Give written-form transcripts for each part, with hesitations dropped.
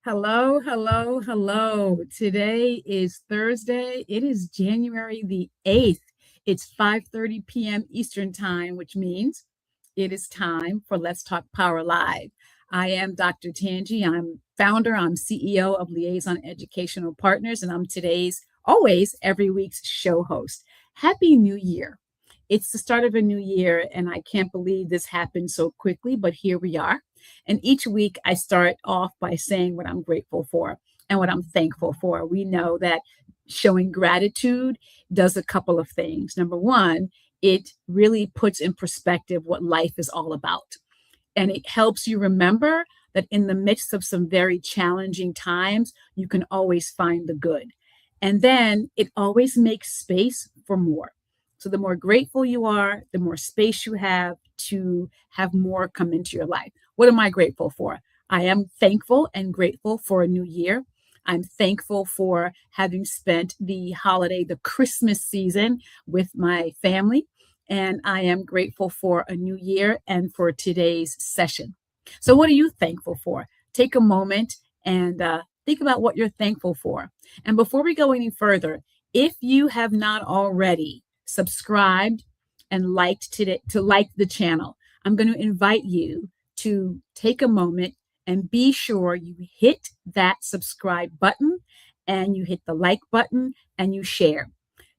Hello, hello, hello. Today is Thursday. It is January the 8th. It's 5:30 p.m. Eastern Time, which means it is time for Let's Talk Power Live. I am Dr. Tanji. I'm founder, I'm CEO of Liaison Educational Partners, and I'm today's, always every week's show host. Happy New Year. It's the start of a new year, and I can't believe this happened so quickly, but here we are. And each week I start off by saying what I'm grateful for and what I'm thankful for. We know that showing gratitude does a couple of things. Number one, it really puts in perspective what life is all about. And it helps you remember that in the midst of some very challenging times, you can always find the good. And then it always makes space for more. So the more grateful you are, the more space you have to have more come into your life. What am I grateful for? I am thankful and grateful for a new year. I'm thankful for having spent the holiday, the Christmas season with my family. And I am grateful for a new year and for today's session. So, what are you thankful for? Take a moment and think about what you're thankful for. And before we go any further, if you have not already subscribed and liked today to like the channel, I'm going to invite you to take a moment and be sure you hit that subscribe button and you hit the like button and you share.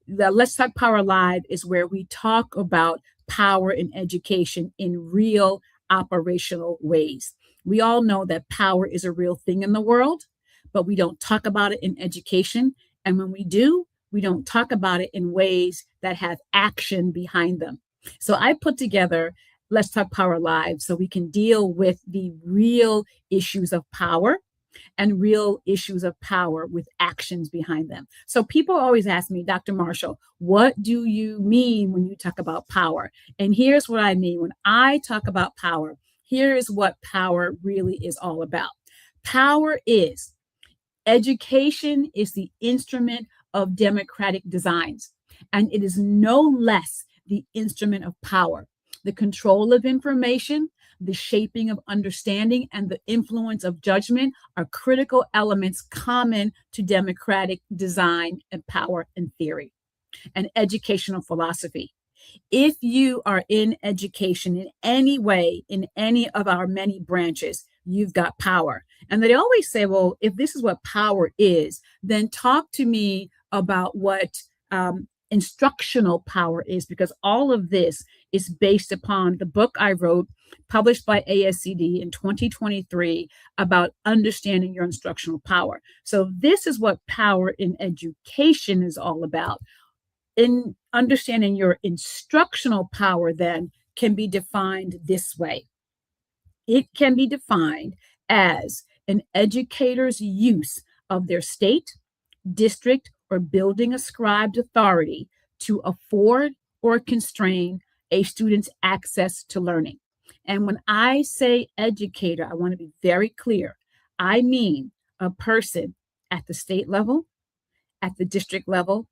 The Let's Talk Power Live is where we talk about power in education in real operational ways. We all know that power is a real thing in the world, but we don't talk about it in education. And when we do, we don't talk about it in ways that have action behind them. So I put together Let's Talk Power Live so we can deal with the real issues of power and real issues of power with actions behind them. So people always ask me, Dr. Marshall, what do you mean when you talk about power? And here's what I mean. When I talk about power, here's what power really is all about. Power is education is the instrument of democratic designs, and it is no less the instrument of power. The control of information, the shaping of understanding, and the influence of judgment are critical elements common to democratic design and power and theory and educational philosophy. If you are in education in any way, in any of our many branches, you've got power. And they always say, well, if this is what power is, then talk to me about what instructional power is, because all of this is based upon the book I wrote, published by ASCD in 2023, about understanding your instructional power. So this is what power in education is all about. In understanding your instructional power, then, can be defined this way. It can be defined as an educator's use of their state, district, or building ascribed authority to afford or constrain a student's access to learning. And when I say educator, I want to be very clear. I mean a person at the state level, at the district level,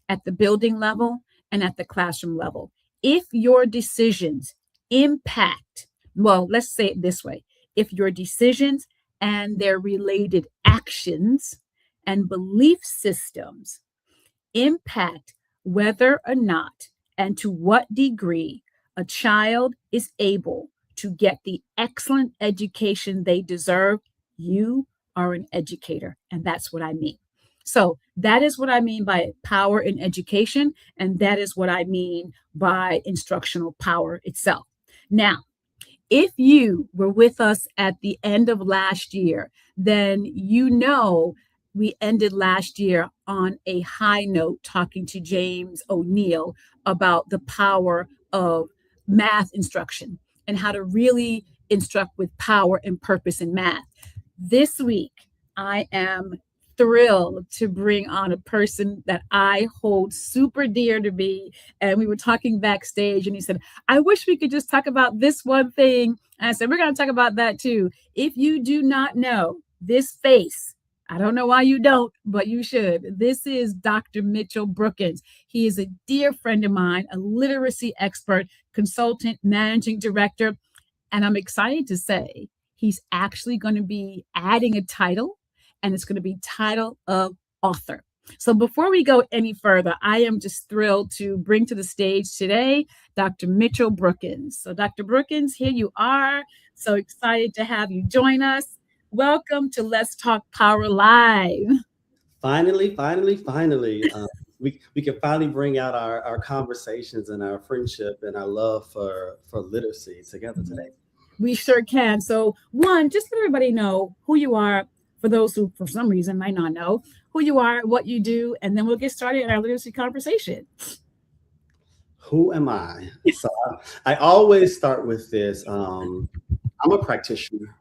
at the building level, and at the classroom level. If your decisions impact, well, let's say it this way, if your decisions and their related actions and belief systems impact whether or not and to what degree a child is able to get the excellent education they deserve, you are an educator. And that's what I mean. So that is what I mean by power in education. And that is what I mean by instructional power itself. Now, if you were with us at the end of last year, then you know we ended last year on a high note talking to James O'Neill about the power of math instruction and how to really instruct with power and purpose in math. This week, I am thrilled to bring on a person that I hold super dear to me. And we were talking backstage, and he said, I wish we could just talk about this one thing. And I said, we're going to talk about that too. If you do not know this face, I don't know why you don't, but you should. This is Dr. Mitchell Brookins. He is a dear friend of mine, a literacy expert, consultant, managing director. And I'm excited to say he's actually going to be adding a title and it's going to be title of author. So before we go any further, I am just thrilled to bring to the stage today Dr. Mitchell Brookins. So, Dr. Brookins, here you are. So excited to have you join us. Welcome to Let's Talk Power Live. Finally. We can finally bring out our conversations and our friendship and our love for literacy together today. We sure can. So, one, just let everybody know who you are, for those who, for some reason, might not know who you are, what you do, and then we'll get started in our literacy conversation. Who am I? So I always start with this. I'm a practitioner.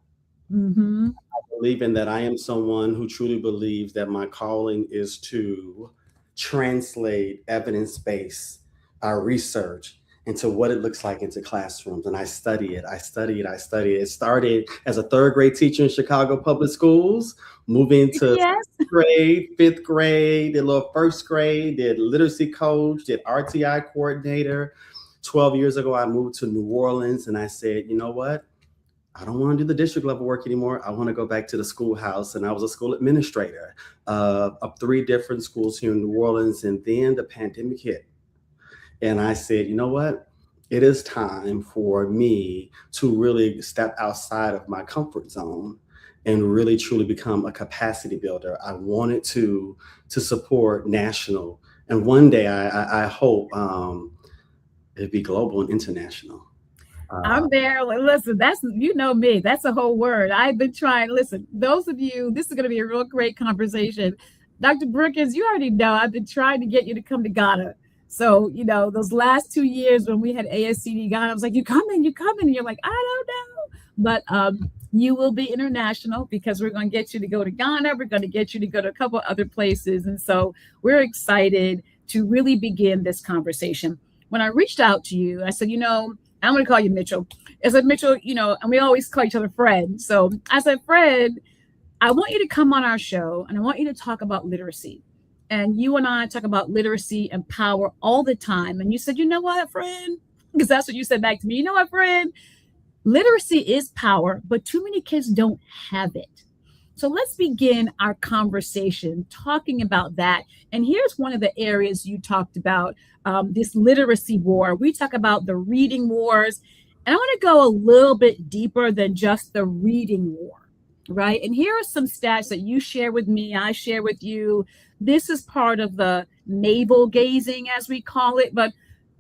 Mm-hmm. Believing that I am someone who truly believes that my calling is to translate evidence-based research into what it looks like into classrooms. And I study it. It started as a third grade teacher in Chicago public schools, moving to Yes. grade, fifth grade, did a little first grade, did literacy coach, did RTI coordinator. 12 years ago, I moved to New Orleans and I said, you know what? I don't want to do the district level work anymore. I want to go back to the schoolhouse. And I was a school administrator of 3 different schools here in New Orleans. And then the pandemic hit. And I said, you know what? It is time for me to really step outside of my comfort zone and really truly become a capacity builder. I wanted to support national. And one day I hope it'd be global and international. I'm there. Listen, that's, you know me, that's a whole word. I've been trying. Listen, those of you, this is going to be a real great conversation. Dr. Brookins, you already know I've been trying to get you to come to Ghana. So, those last 2 years when we had ASCD Ghana, I was like, you coming? And you're like, I don't know. But you will be international because we're going to get you to go to Ghana. We're going to get you to go to a couple other places. And so we're excited to really begin this conversation. When I reached out to you, I said, I'm going to call you Mitchell. I said, Mitchell, and we always call each other Fred. So I said, Fred, I want you to come on our show and I want you to talk about literacy. And you and I talk about literacy and power all the time. And you said, you know what, Fred? Because that's what you said back to me. You know what, Fred? Literacy is power, but too many kids don't have it. So let's begin our conversation talking about that. And here's one of the areas you talked about, this literacy war. We talk about the reading wars. And I want to go a little bit deeper than just the reading war, right? And here are some stats that you share with me, I share with you. This is part of the navel gazing, as we call it. But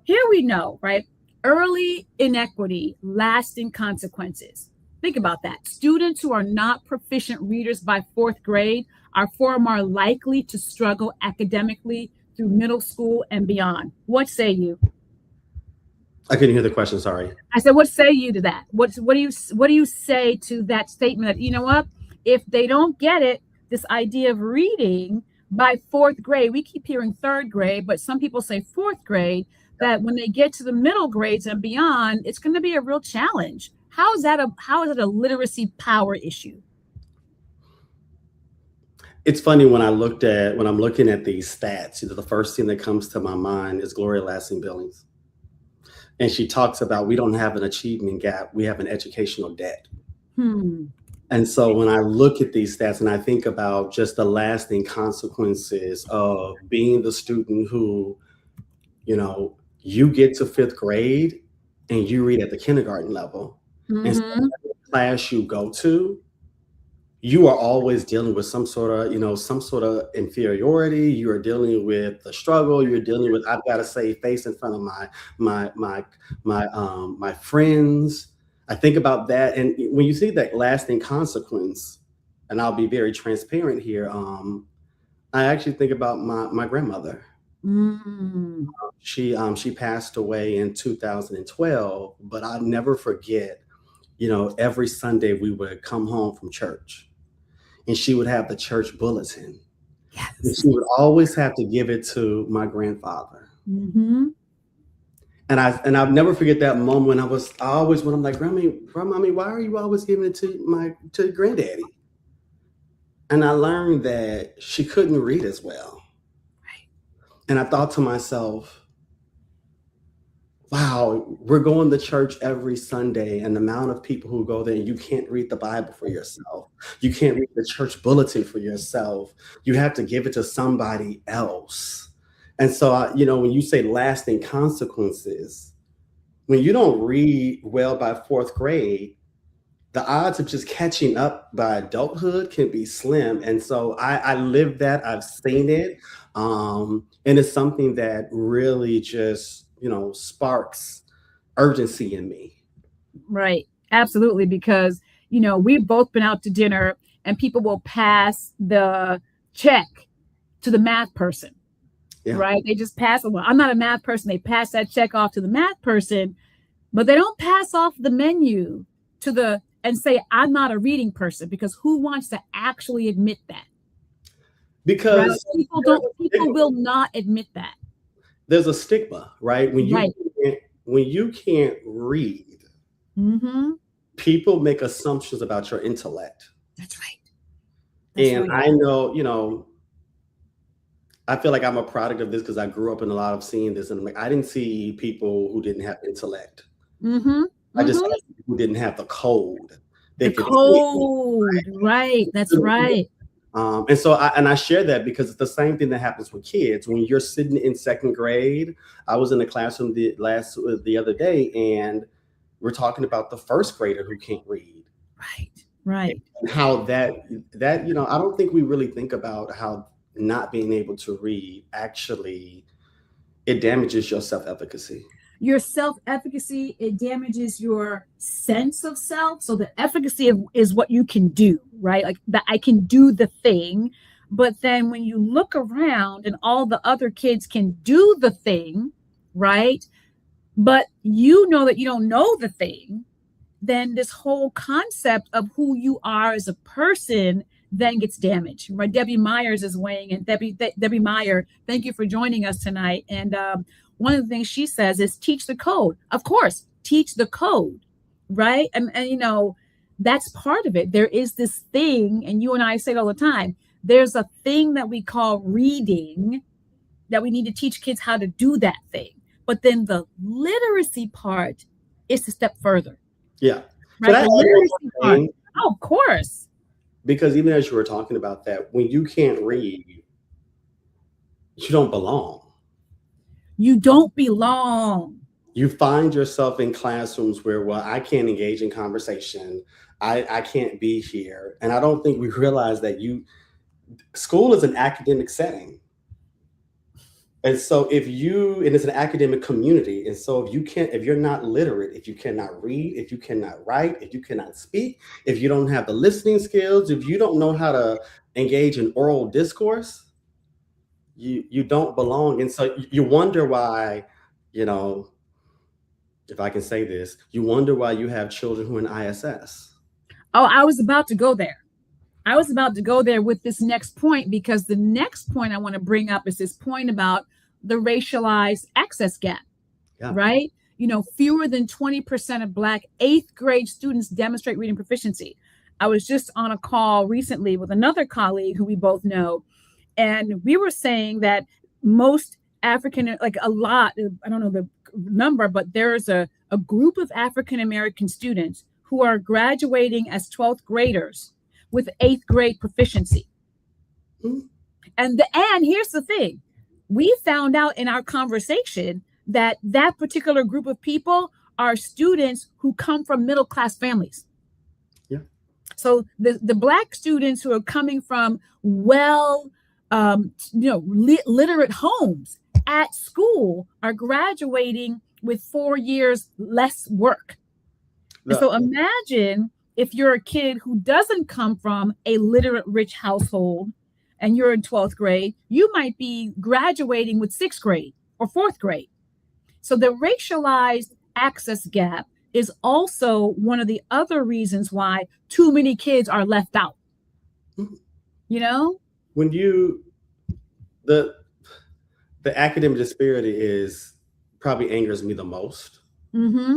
here we know, right? Early inequity, lasting consequences. Think about that. Students who are not proficient readers by 4th grade are far more likely to struggle academically through middle school and beyond. What say you? I couldn't hear the question. Sorry. I said, what say you to that? What do you say to that statement that, you know what, if they don't get it, this idea of reading by 4th grade, we keep hearing 3rd grade, but some people say 4th grade, that when they get to the middle grades and beyond, it's going to be a real challenge. How is it a literacy power issue? It's funny when I'm looking at these stats, the first thing that comes to my mind is Gloria Lassing-Billings. And she talks about, we don't have an achievement gap, we have an educational debt. And so when I look at these stats and I think about just the lasting consequences of being the student who, you get to 5th grade and you read at the kindergarten level. Mm-hmm. And so every class you go to, you are always dealing with some sort of inferiority. You are dealing with the struggle. You're dealing with, I've got to save face in front of my friends. I think about that, and when you see that lasting consequence, and I'll be very transparent here. I actually think about my grandmother. Mm. She passed away in 2012, but I'll never forget. Every Sunday we would come home from church and she would have the church bulletin. Yes. And she would always have to give it to my grandfather. Mm-hmm. And I'll never forget that moment when I'm like, Grandmommy, why are you always giving it to granddaddy? And I learned that she couldn't read as well. Right. And I thought to myself, wow, we're going to church every Sunday, and the amount of people who go there, and you can't read the Bible for yourself. You can't read the church bulletin for yourself. You have to give it to somebody else. And so, when you say lasting consequences, when you don't read well by fourth grade, the odds of just catching up by adulthood can be slim. And so I live that, I've seen it. And it's something that really just, sparks urgency in me. Right. Absolutely. Because, we've both been out to dinner and people will pass the check to the math person. Yeah. Right. They just pass it. Well, I'm not a math person. They pass that check off to the math person, but they don't pass off the menu and say, I'm not a reading person, because who wants to actually admit that? Because right? People will not admit that. There's a stigma, right? When you can't read, mm-hmm. people make assumptions about your intellect. That's right. And I know, I feel like I'm a product of this because I grew up in a lot of seeing this, and I'm like, I didn't see people who didn't have intellect. Mm-hmm. I just saw people who didn't have the code. The code, right? That's right. And so I share that because it's the same thing that happens with kids. When you're sitting in second grade, I was in the classroom the other day, and we're talking about the first grader who can't read. Right. And how that I don't think we really think about how not being able to read actually, it damages your self-efficacy. Your self-efficacy, it damages your sense of self. So the efficacy is what you can do, right? Like that I can do the thing. But then when you look around and all the other kids can do the thing, right? But you know that you don't know the thing, then this whole concept of who you are as a person then gets damaged, right? Debbie Myers is weighing in. Debbie Meyer, thank you for joining us tonight. And one of the things she says is teach the code. Of course, teach the code, right? And that's part of it. There is this thing, and you and I say it all the time, there's a thing that we call reading that we need to teach kids how to do that thing. But then the literacy part is to step further. Yeah. Right? The literacy part. Oh, of course. Because even as you were talking about that, when you can't read, you don't belong. You don't belong. You find yourself in classrooms where, well, I can't engage in conversation. I can't be here. And I don't think we realize that school is an academic setting. And so and it's an academic community. And so if you're not literate, if you cannot read, if you cannot write, if you cannot speak, if you don't have the listening skills, if you don't know how to engage in oral discourse, you don't belong. And so you wonder why, if I can say this, you wonder why you have children who are in ISS. Oh, I was about to go there. I was about to go there with this next point, because the next point I want to bring up is this point about the racialized access gap, right? Fewer than 20% of Black 8th grade students demonstrate reading proficiency. I was just on a call recently with another colleague who we both know, and we were saying that most African, like a lot, I don't know the number, but there's a group of African-American students who are graduating as 12th graders with 8th grade proficiency. Mm-hmm. And here's the thing. We found out in our conversation that particular group of people are students who come from middle-class families. Yeah. So the Black students who are coming from literate homes at school are graduating with 4 years less work. And so imagine if you're a kid who doesn't come from a literate, rich household and you're in 12th grade, you might be graduating with 6th grade or 4th grade. So the racialized access gap is also one of the other reasons why too many kids are left out. When the academic disparity probably angers me the most. Mm-hmm.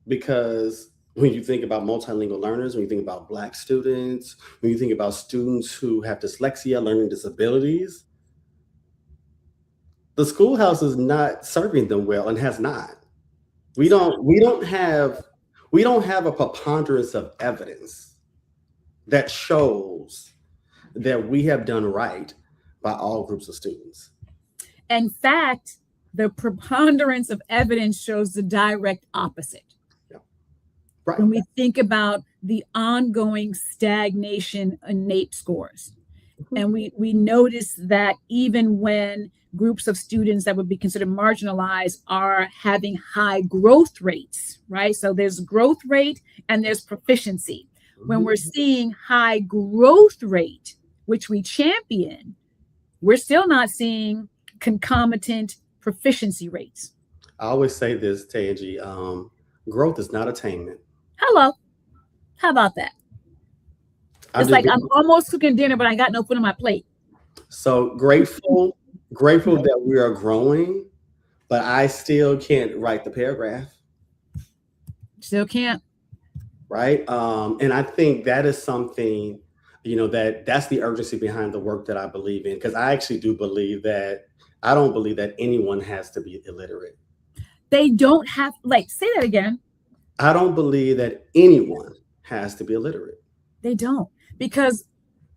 Because when you think about multilingual learners, when you think about Black students, when you think about students who have dyslexia, learning disabilities, the schoolhouse is not serving them well and has not. We don't have a preponderance of evidence that shows that we have done right by all groups of students. In fact, the preponderance of evidence shows the direct opposite. Yeah. Right. When we think about the ongoing stagnation in NAEP scores, and we notice that even when groups of students that would be considered marginalized are having high growth rates, right? So there's growth rate and there's proficiency. When we're seeing high growth rate, which we champion, we're still not seeing concomitant proficiency rates. I always say this, Tanji, growth is not attainment. Hello. How about that? It's like I'm almost cooking dinner, but I got no food on my plate. So grateful that we are growing, but I still can't write the paragraph. Still can't. Right. And I think that is something, that's the urgency behind the work that I believe in, because I actually do believe that I don't believe that anyone has to be illiterate. They don't have, say that again. I don't believe that anyone has to be illiterate. They don't, because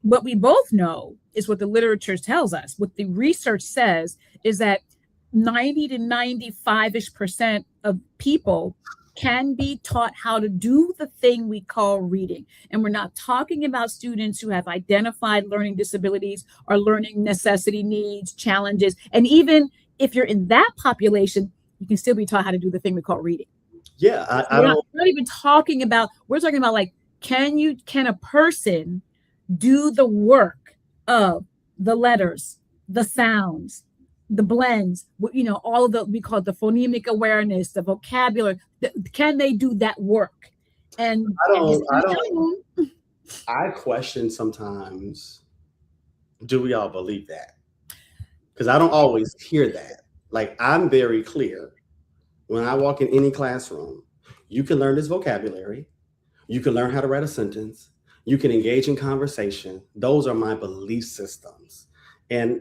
what we both know is what the literature tells us. What the research says is that 90 to 95% of people can be taught how to do the thing we call reading. And we're not talking about students who have identified learning disabilities or learning necessity needs, challenges. And even if you're in that population, you can still be taught how to do the thing we call reading. Yeah, we're not even talking about, we're talking about can a person do the work of the letters, the sounds, the blends, all of we call it the phonemic awareness, the vocabulary. Can they do that work? And I question sometimes, do we all believe that? Because I don't always hear that. I'm very clear. When I walk in any classroom, you can learn this vocabulary. You can learn how to write a sentence. You can engage in conversation. Those are my belief systems. And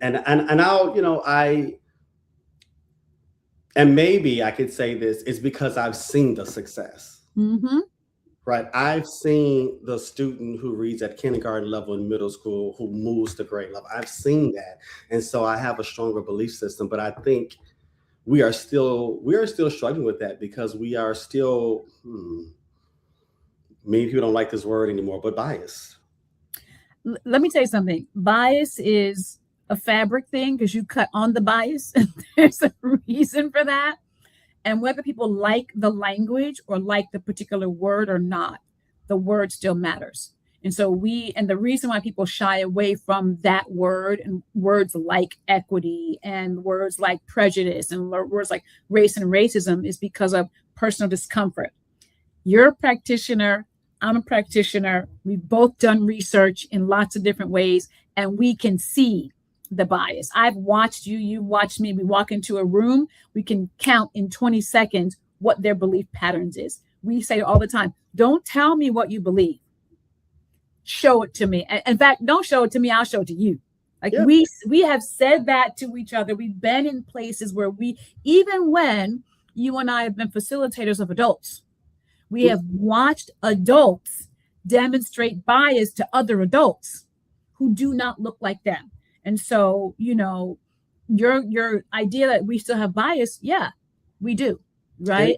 maybe I could say this is because I've seen the success. Mm-hmm. Right. I've seen the student who reads at kindergarten level in middle school who moves to grade level. I've seen that. And so I have a stronger belief system. But I think we are still struggling with that because we are still, many people don't like this word anymore, but bias. Let me tell you something. Bias is a fabric thing because you cut on the bias. There's a reason for that. And whether people like the language or like the particular word or not, the word still matters. And so the reason why people shy away from that word and words like equity and words like prejudice and words like race and racism is because of personal discomfort. You're a practitioner. I'm a practitioner. We've both done research in lots of different ways, and we can see the bias. I've watched you, you watched me. We walk into a room, we can count in 20 seconds what their belief patterns is. We say all the time, don't tell me what you believe. Show it to me. In fact, don't show it to me, I'll show it to you. We have said that to each other. We've been in places where even when you and I have been facilitators of adults, we have watched adults demonstrate bias to other adults who do not look like them. And so, your idea that we still have bias, yeah, we do, right?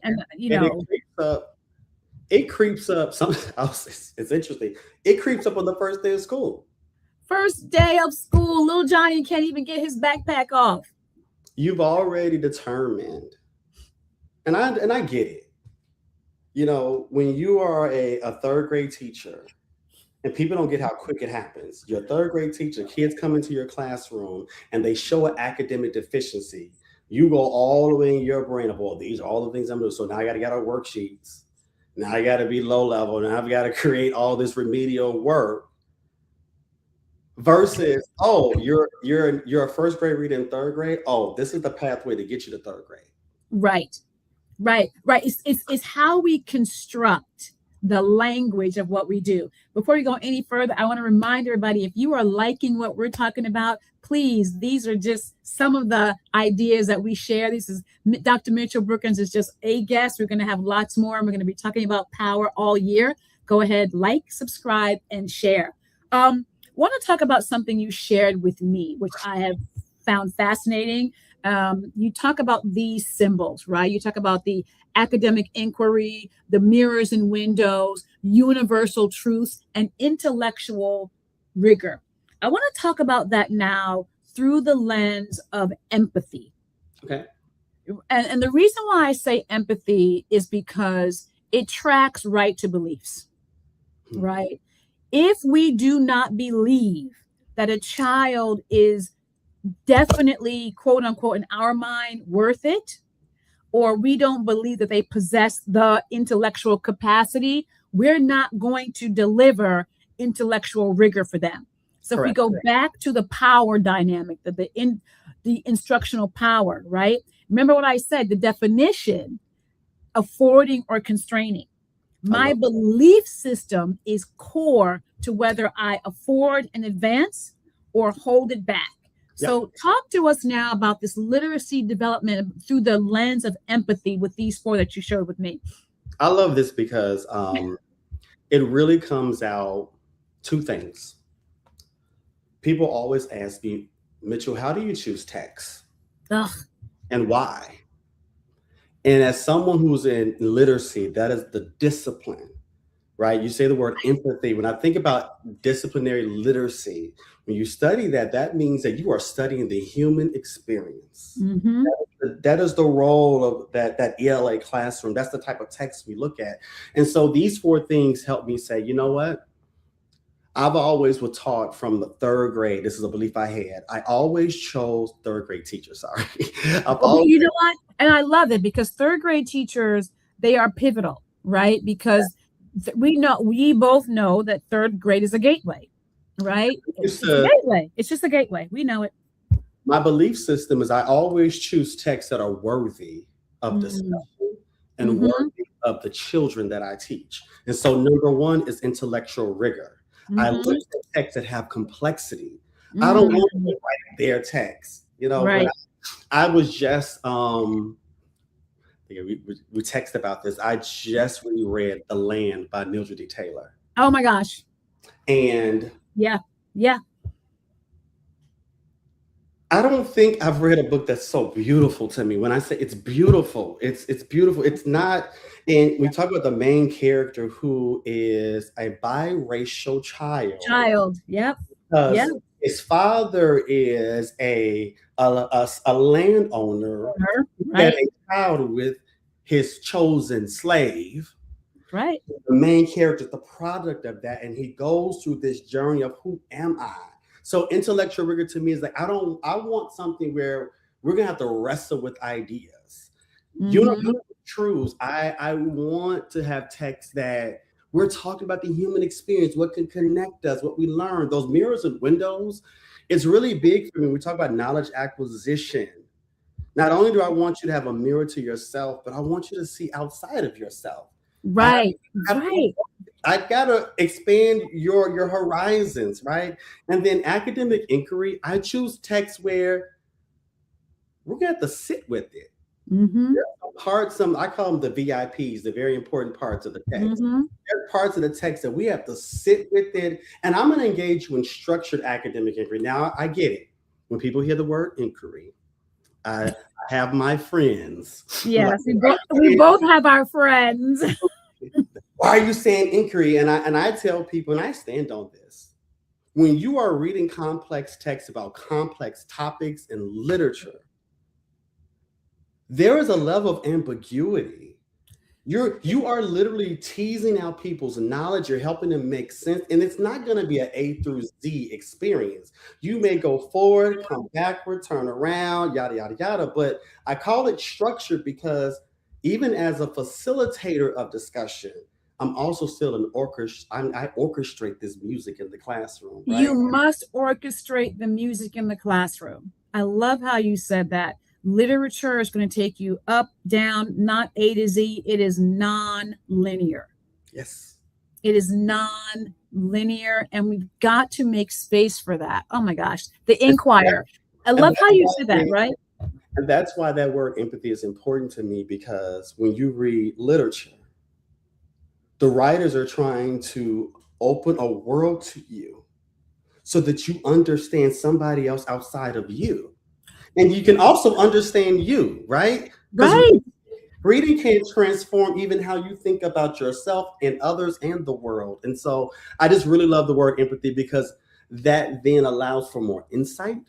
It creeps up. It's interesting. It creeps up on the first day of school. First day of school, little Johnny can't even get his backpack off. You've already determined, and I get it. When you are a third grade teacher, and people don't get how quick it happens. You're a third grade teacher, kids come into your classroom and they show an academic deficiency. You go all the way in your brain of, well, these are all the things I'm doing. So now I got to get our worksheets. Now I got to be low level. Now I've got to create all this remedial work. Versus, you're a first grade reader in third grade. Oh, this is the pathway to get you to third grade. Right. It's how we construct the language of what we do. Before we go any further, I want to remind everybody, if you are liking what we're talking about, please, these are just some of the ideas that we share. This is Dr. Mitchell Brookins is just a guest. We're going to have lots more, and we're going to be talking about power all year. Go ahead, like, subscribe, and share. Want to talk about something you shared with me, which I have found fascinating. You talk about these symbols, right? You talk about the academic inquiry, the mirrors and windows, universal truths, and intellectual rigor. I want to talk about that now through the lens of empathy. Okay. And the reason why I say empathy is because it tracks right to beliefs, right? If we do not believe that a child is definitely, quote unquote, in our mind, worth it, or we don't believe that they possess the intellectual capacity, we're not going to deliver intellectual rigor for them. So Correct. If we go back to the power dynamic, the instructional power, right? Remember what I said, the definition, affording or constraining. My belief system is core to whether I afford an advance or hold it back. So talk to us now about this literacy development through the lens of empathy with these four that you shared with me. I love this because it really comes out two things. People always ask me, Mitchell, how do you choose text? And why? And as someone who's in literacy, that is the discipline, right? You say the word empathy. When I think about disciplinary literacy, when you study that, that means that you are studying the human experience. Mm-hmm. That is the role of that ELA classroom. That's the type of text we look at. And so these four things help me say, you know what? I've always was taught from the third grade. This is a belief I had. I always chose third grade teachers. Sorry. You know what? And I love it because third grade teachers, they are pivotal, right? Because we both know that third grade is a gateway, right? It's a gateway. It's just a gateway. We know it. My belief system is I always choose texts that are worthy of discussion and worthy of the children that I teach. And so number one is intellectual rigor. I look at texts that have complexity. I don't want to write their text. You know, right. I was just we text about this. I just reread The Land by Mildred D. Taylor. Oh my gosh. And yeah. I don't think I've read a book that's so beautiful to me. When I say it's beautiful, it's beautiful. It's not, and we talk about the main character who is a biracial child. Yep. His father is a landowner, right? A child with his chosen slave. Right. The main character is the product of that, and he goes through this journey of who am I? So intellectual rigor to me is like, I want something where we're gonna have to wrestle with ideas. Universal truths. I want to have text that we're talking about the human experience, what can connect us, what we learn. Those mirrors and windows, it's really big for me. We talk about knowledge acquisition. Not only do I want you to have a mirror to yourself, but I want you to see outside of yourself. Right. I've got to expand your horizons, right? And then academic inquiry, I choose text where we're going to have to sit with it. There are parts, I call them the VIPs, the very important parts of the text. There are parts of the text that we have to sit with it. And I'm going to engage you in structured academic inquiry. Now, I get it. When people hear the word inquiry, I have my friends. Yes, we both have our friends. Why are you saying inquiry? And I tell people, and I stand on this, when you are reading complex texts about complex topics and literature, there is a level of ambiguity. You are literally teasing out people's knowledge. You're helping them make sense. And it's not going to be an A through Z experience. You may go forward, come backward, turn around, yada, yada, yada. But I call it structured because even as a facilitator of discussion, I'm also still an I orchestrate this music in the classroom. Right? You must orchestrate the music in the classroom. I love how you said that. Literature is going to take you up, down, not A to Z. It is non-linear. Yes. It is non-linear, and we've got to make space for that. Oh my gosh, the inquire. I love how you said that, right? And that's why that word empathy is important to me, because when you read literature, the writers are trying to open a world to you so that you understand somebody else outside of you. And you can also understand you, right? Because Right. reading can transform even how you think about yourself and others and the world. And so I just really love the word empathy, because that then allows for more insight.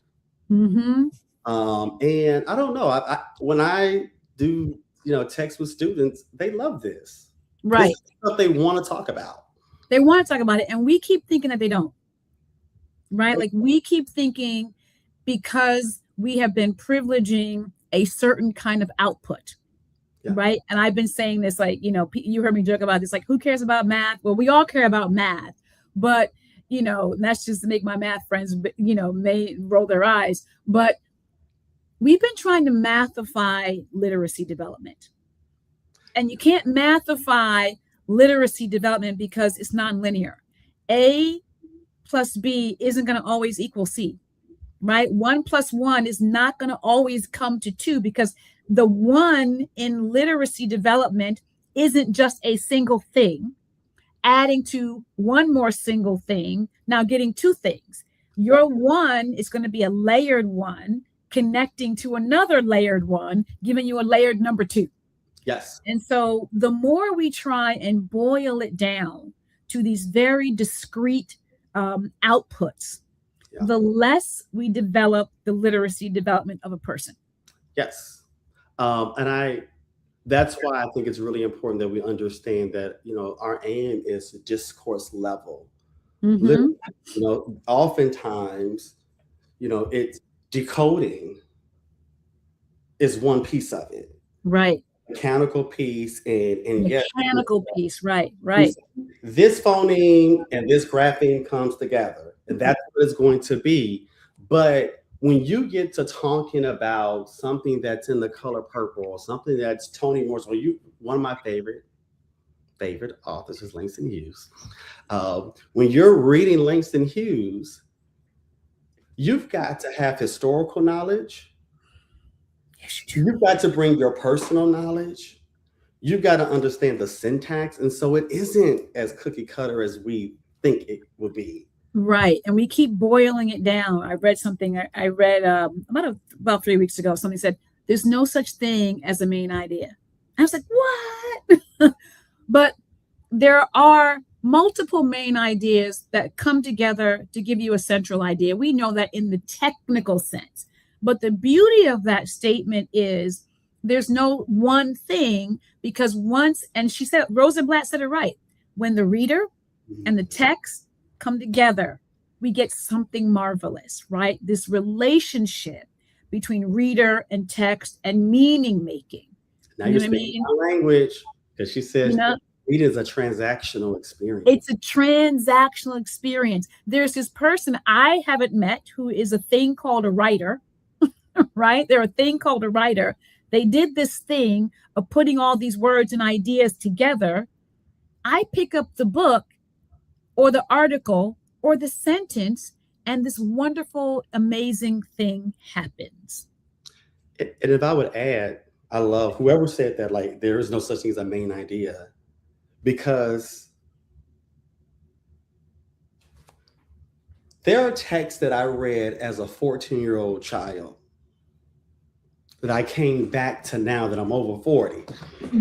Mm-hmm. And I don't know, when I do, text with students, they love this. This Right. is what they want to talk about. They want to talk about it, and we keep thinking that they don't. Right? Like we keep thinking, because we have been privileging a certain kind of output. Yeah. Right. And I've been saying this, like, you heard me joke about this, like, who cares about math? Well, we all care about math, but, that's just to make my math friends, may roll their eyes. But we've been trying to mathify literacy development. And you can't mathify literacy development because it's nonlinear. A plus B isn't going to always equal C, right? 1 + 1 is not going to always come to 2, because the 1 in literacy development isn't just a single thing adding to one more single thing, now getting 2 things. Your 1 is going to be a layered 1 connecting to another layered 1, giving you a layered number 2. Yes. And so the more we try and boil it down to these very discrete outputs, the less we develop the literacy development of a person. Yes. And that's why I think it's really important that we understand that, our aim is discourse level. Mm-hmm. Oftentimes, it's decoding is one piece of it. Right. Mechanical piece and mechanical piece. Right. Right. This phoneme and this grapheme comes together, and that's what it's going to be. But when you get to talking about something that's in the color purple, or something that's Toni Morrison, one of my favorite authors is Langston Hughes. When you're reading Langston Hughes, you've got to have historical knowledge. Yes, you do. You've got to bring your personal knowledge. You've got to understand the syntax. And so it isn't as cookie cutter as we think it would be. Right. And we keep boiling it down. I read something, I read about 3 weeks ago, something said, there's no such thing as a main idea. I was like, what? But there are multiple main ideas that come together to give you a central idea. We know that in the technical sense. But the beauty of that statement is there's no one thing, because and she said, Rosenblatt said it right, when the reader and the text come together, we get something marvelous, right? This relationship between reader and text and meaning making. Now you're speaking my language, because she says reading is a transactional experience. It's a transactional experience. There's this person I haven't met who is a thing called a writer, right? They're a thing called a writer. They did this thing of putting all these words and ideas together. I pick up the book or the article or the sentence, and this wonderful, amazing thing happens. And if I would add, I love whoever said that, like, there is no such thing as a main idea, because there are texts that I read as a 14-year-old child that I came back to now that I'm over 40.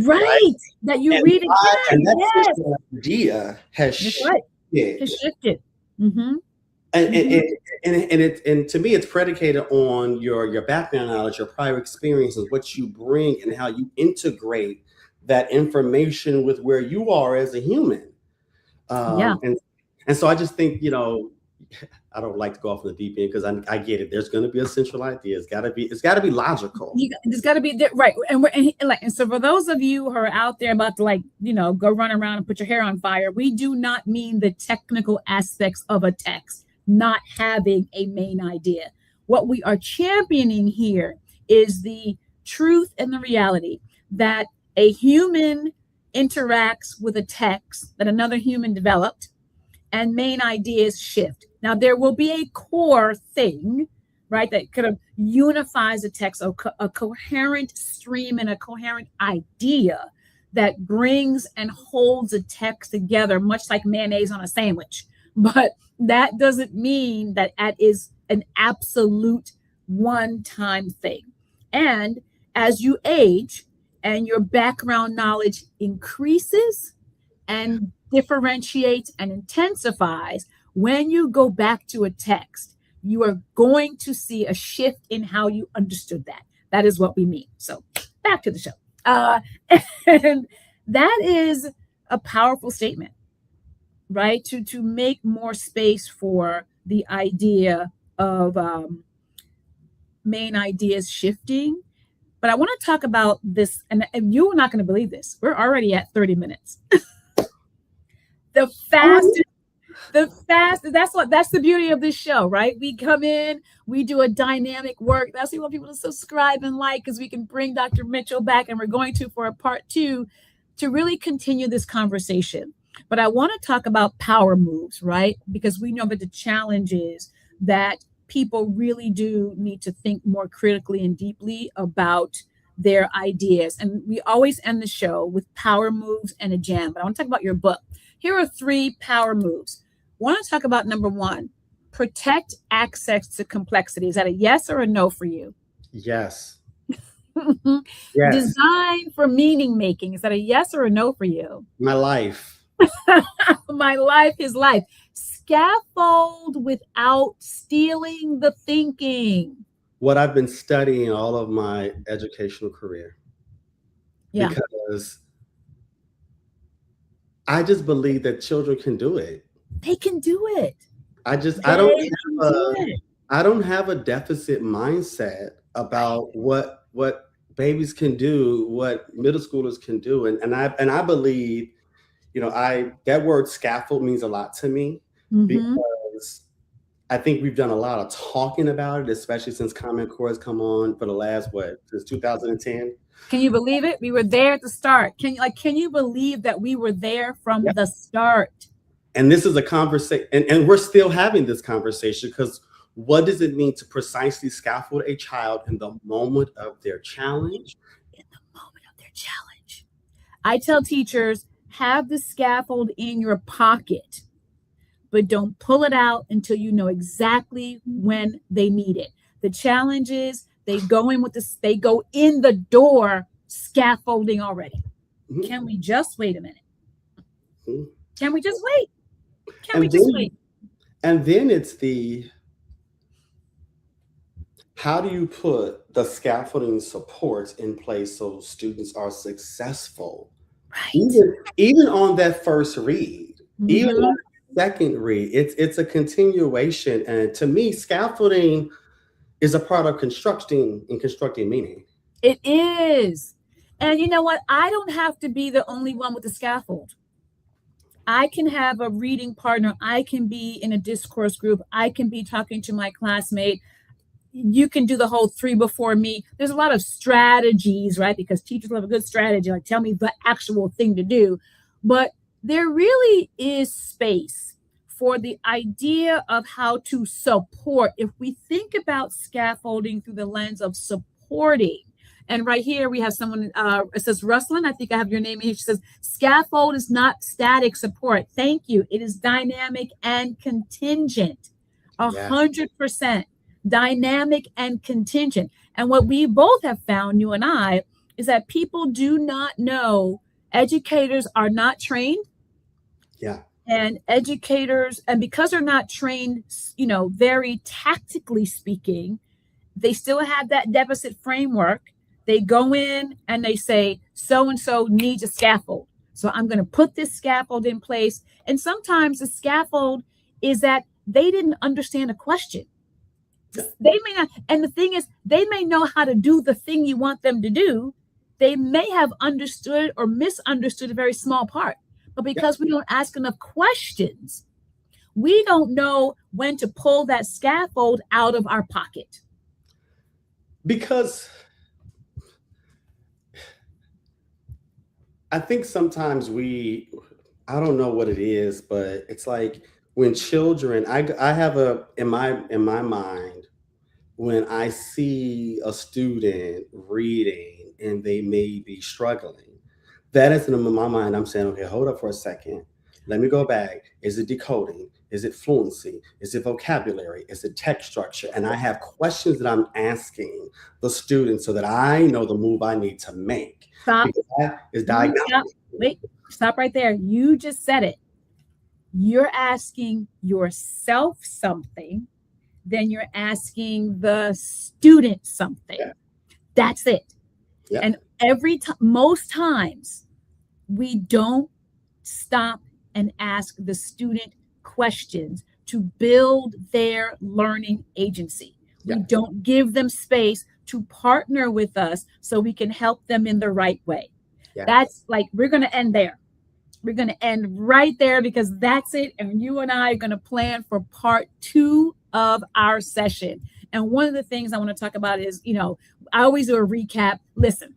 Right. That you read again. And that idea has shifted. Has shifted. Mm-hmm. And to me, it's predicated on your background knowledge, your prior experiences, what you bring, and how you integrate that information with where you are as a human. And so I just think, I don't like to go off on the deep end, because I get it. There's going to be a central idea. It's got to be logical. It's got to be right. And so for those of you who are out there about to go run around and put your hair on fire, we do not mean the technical aspects of a text not having a main idea. What we are championing here is the truth and the reality that a human interacts with a text that another human developed, and main ideas shift. Now, there will be a core thing, right, that kind of unifies a text, a coherent stream and a coherent idea that brings and holds a text together, much like mayonnaise on a sandwich. But that doesn't mean that that is an absolute one-time thing. And as you age and your background knowledge increases and differentiates and intensifies, when you go back to a text, you are going to see a shift in how you understood that. That is what we mean. So back to the show. And that is a powerful statement, right? To make more space for the idea of main ideas shifting. But I want to talk about this, and you're not going to believe this. We're already at 30 minutes. The fastest, that's the beauty of this show, right? We come in, we do a dynamic work. That's why we want people to subscribe and like, because we can bring Dr. Mitchell back, and we're going to for a part 2 to really continue this conversation. But I want to talk about power moves, right? Because we know that the challenge is that people really do need to think more critically and deeply about their ideas. And we always end the show with power moves and a jam. But I want to talk about your book. Here are 3 power moves. I want to talk about number 1, protect access to complexity. Is that a yes or a no for you? Yes. Yes. Design for meaning making. Is that a yes or a no for you? My life. My life is life. Scaffold without stealing the thinking. What I've been studying all of my educational career. Yeah. Because I just believe that children can do it. They can do it. I don't have a deficit mindset about what babies can do, what middle schoolers can do. And I believe, that word scaffold means a lot to me, because I think we've done a lot of talking about it, especially since Common Core has come on for the last, since 2010. Can you believe it? We were there at the start. Can you believe that we were there from the start? And this is a conversation, and we're still having this conversation, because what does it mean to precisely scaffold a child in the moment of their challenge? In the moment of their challenge. I tell teachers, have the scaffold in your pocket, but don't pull it out until you know exactly when they need it. The challenge is they go in the door scaffolding already. Mm-hmm. Can we just wait a minute? Mm-hmm. Can we just wait? Wait? And then it's how do you put the scaffolding supports in place so students are successful? Right. Even on that first read, even on the second read, it's a continuation. And to me, scaffolding is a part of constructing meaning. It is. And you know what? I don't have to be the only one with the scaffold. I can have a reading partner. I can be in a discourse group. I can be talking to my classmate. You can do the whole 3 before me. There's a lot of strategies, right? Because teachers love a good strategy. Like, tell me the actual thing to do. But there really is space for the idea of how to support. If we think about scaffolding through the lens of supporting, and right here we have someone, it says, Ruslan, I think I have your name here. She says, scaffold is not static support. Thank you. It is dynamic and contingent. 100% dynamic and contingent. And what we both have found, you and I, is that people do not know, educators are not trained. Yeah. And educators, and because they're not trained, very tactically speaking, they still have that deficit framework. They go in and they say, so-and-so needs a scaffold. So I'm going to put this scaffold in place. And sometimes the scaffold is that they didn't understand a question. They may not. And the thing is, they may know how to do the thing you want them to do. They may have understood or misunderstood a very small part. But because we don't ask enough questions, we don't know when to pull that scaffold out of our pocket. Because I think sometimes I don't know what it is, but it's like when children, I have in my mind, when I see a student reading and they may be struggling, that is in my mind. I'm saying, okay, hold up for a second. Let me go back. Is it decoding? Is it fluency? Is it vocabulary? Is it text structure? And I have questions that I'm asking the student so that I know the move I need to make. Stop. Because that is diagnostic. Wait, stop right there. You just said it. You're asking yourself something, then you're asking the student something. Yeah. That's it. Yeah. And most times, we don't stop and ask the student questions to build their learning agency. Yeah. We don't give them space to partner with us so we can help them in the right way. Yeah. That's like, we're going to end there. We're going to end right there because that's it. And you and I are going to plan for part 2 of our session. And one of the things I want to talk about is, I always do a recap. Listen,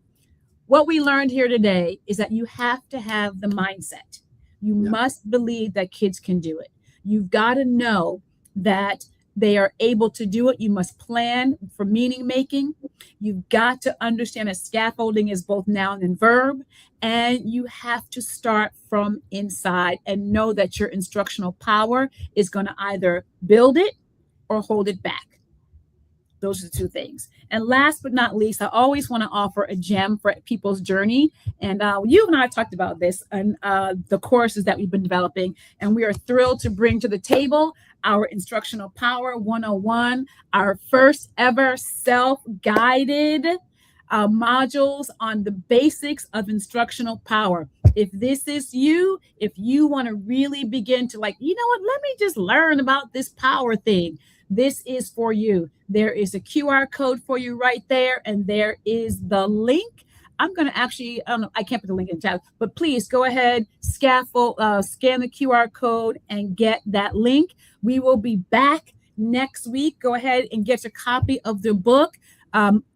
what we learned here today is that you have to have the mindset. You must believe that kids can do it. You've got to know that they are able to do it. You must plan for meaning making. You've got to understand that scaffolding is both noun and verb. And you have to start from inside and know that your instructional power is going to either build it or hold it back. Those are the 2 things. And last but not least, I always want to offer a gem for people's journey. And you and I talked about this and the courses that we've been developing. And we are thrilled to bring to the table our Instructional Power 101, our first ever self-guided modules on the basics of instructional power. If this is you, if you want to really begin to let me just learn about this power thing, this is for you. There is a QR code for you right there, and there is the link. I'm going to actually, I can't put the link in the chat, but please go ahead, scan the QR code and get that link. We will be back next week. Go ahead and get a copy of the book,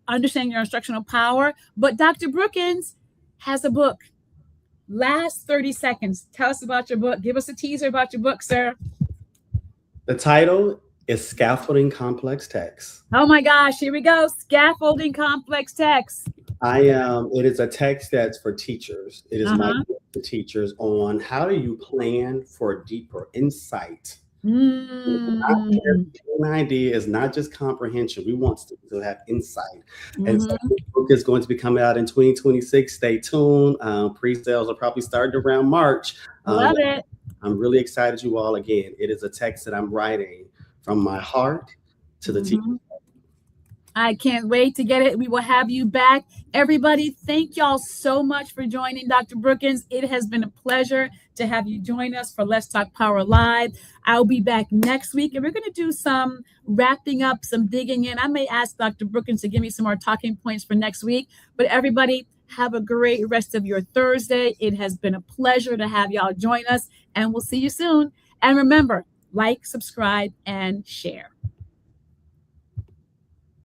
Understanding Your Instructional Power. But Dr. Brookins has a book. Last 30 seconds. Tell us about your book. Give us a teaser about your book, sir. The title is Scaffolding Complex Text. Oh my gosh, here we go. Scaffolding Complex Text. It is a text that's for teachers. It is my book for teachers on how do you plan for deeper insight. An idea is not just comprehension. We want students to have insight. And so the book is going to be coming out in 2026. Stay tuned. Pre-sales will probably start around March. Love it. I'm really excited, you all. Again, it is a text that I'm writing from my heart to the team. I can't wait to get it. We will have you back. Everybody, thank y'all so much for joining Dr. Brookins. It has been a pleasure to have you join us for Let's Talk Power Live. I'll be back next week, and we're going to do some wrapping up, some digging in. I may ask Dr. Brookins to give me some more talking points for next week. But everybody, have a great rest of your Thursday. It has been a pleasure to have y'all join us, and we'll see you soon. And remember, like, subscribe, and share.